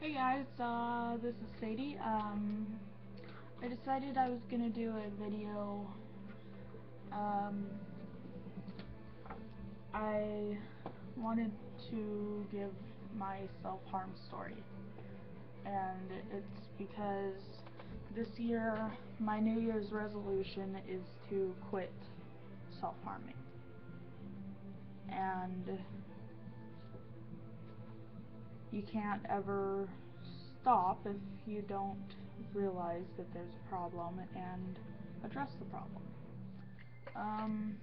Hey guys, this is Sadie. I decided I was gonna do a video. Um, I wanted to give my self-harm story, and it's because this year my New Year's resolution is to quit self-harming, and you can't ever stop if you don't realize that there's a problem and address the problem. Um,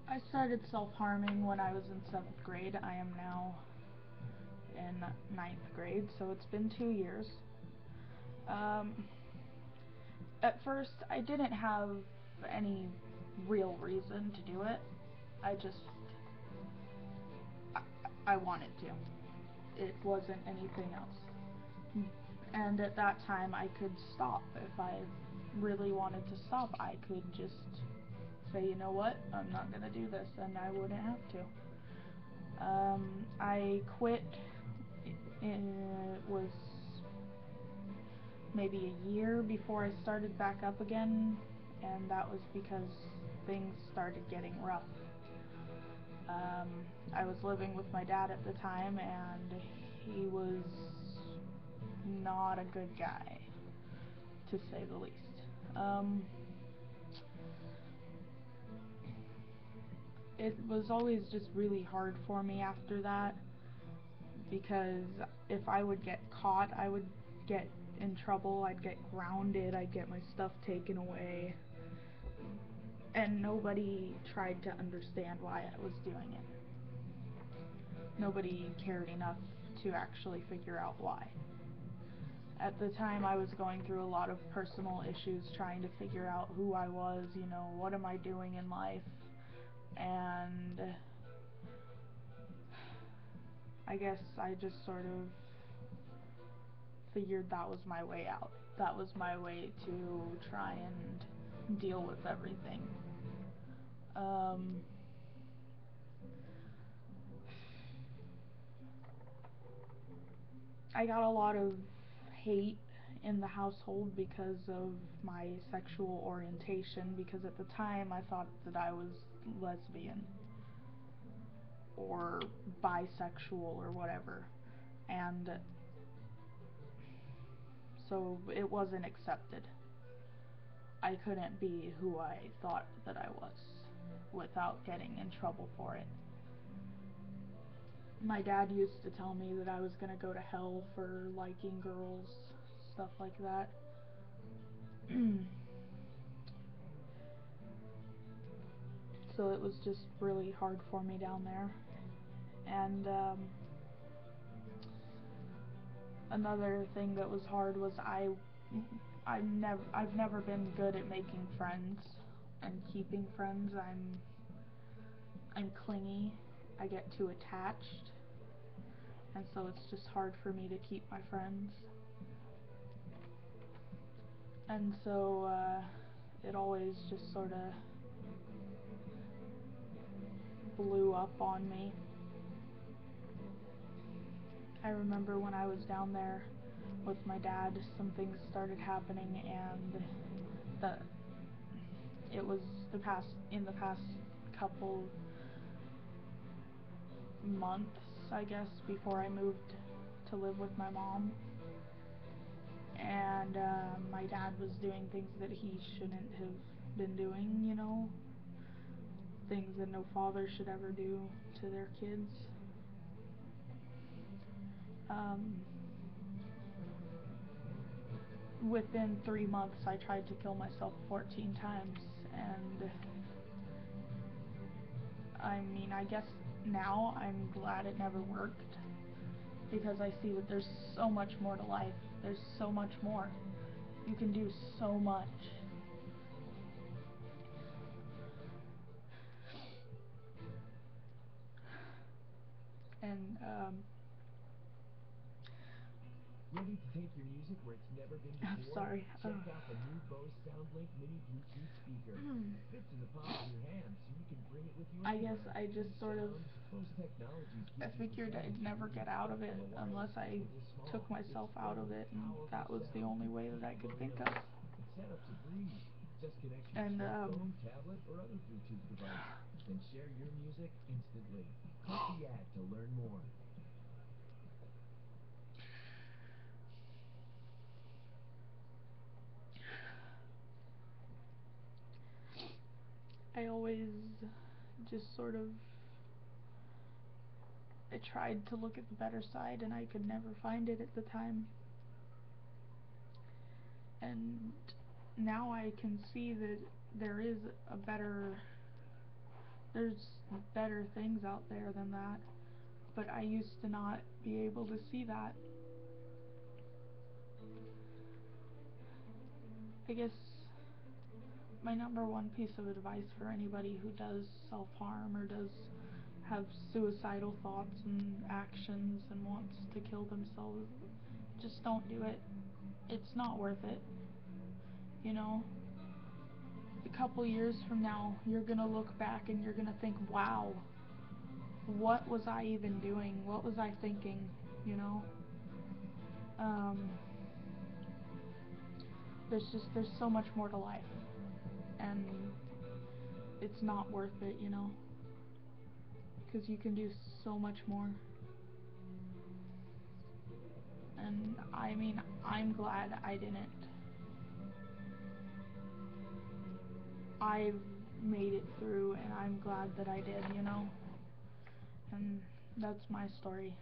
I started self-harming when I was in 7th grade. I am now in 9th grade, so it's been 2 years. Um, at first, I didn't have any real reason to do it. I wanted to. It wasn't anything else. And at that time, I could stop. If I really wanted to stop, I could just say, you know what, I'm not gonna do this, and I wouldn't have to. I quit. It was maybe a year before I started back up again, and that was because things started getting rough. I was living with my dad at the time, and he was not a good guy, to say the least. It was always just really hard for me after that, because if I would get caught, I would get in trouble, I'd get grounded, I'd get my stuff taken away, and nobody tried to understand why I was doing it. Nobody cared enough to actually figure out why. At the time, I was going through a lot of personal issues, trying to figure out who I was, what am I doing in life, and I guess I just sort of figured that was my way out. That was my way to try and deal with everything. I got a lot of hate in the household because of my sexual orientation, because at the time I thought that I was lesbian or bisexual or whatever, and so it wasn't accepted. I couldn't be who I thought that I was without getting in trouble for it. My dad used to tell me that I was gonna go to hell for liking girls, stuff like that. So it was just really hard for me down there. And another thing that was hard was I've never been good at making friends and keeping friends. I'm clingy. I get too attached, and so it's just hard for me to keep my friends. And so it always just sort of blew up on me. I remember when I was down there with my dad, some things started happening, and it was in the past couple months, I guess, before I moved to live with my mom. And my dad was doing things that he shouldn't have been doing, things that no father should ever do to their kids. Within 3 months, I tried to kill myself 14 times, and I mean, I guess now I'm glad it never worked, because I see that there's so much more to life. There's so much more. You can do so much. And Ready to take your music where it's never been I'm before? sorry. Check out the new Bose SoundLink Mini Bluetooth speaker. Fits in the palm of your hand, so you can bring it with you I guess anywhere. I just sort of, Sound, Bose Technologies I gives you figured I'd performance never you get wouldn't out of expect it from a unless wireless I speaker this small. took myself It's out full of it, and powerful that was the sound, only way that I could capable think of. interface, and setup's a breeze. Just connect your And smartphone, tablet, or other Bluetooth device, then share your music instantly. Click the ad to learn more. I always just sort of, I tried to look at the better side and I could never find it at the time. And now I can see that there is a better, there's better things out there than that, but I used to not be able to see that. I guess my number one piece of advice for anybody who does self-harm or does have suicidal thoughts and actions and wants to kill themselves, just don't do it. It's not worth it. You know, a couple years from now, you're gonna look back and you're gonna think, wow, what was I even doing? What was I thinking? You know? There's so much more to life. And it's not worth it, you know? Because you can do so much more. And I mean, I'm glad I didn't. I've made it through and I'm glad that I did, you know? And that's my story.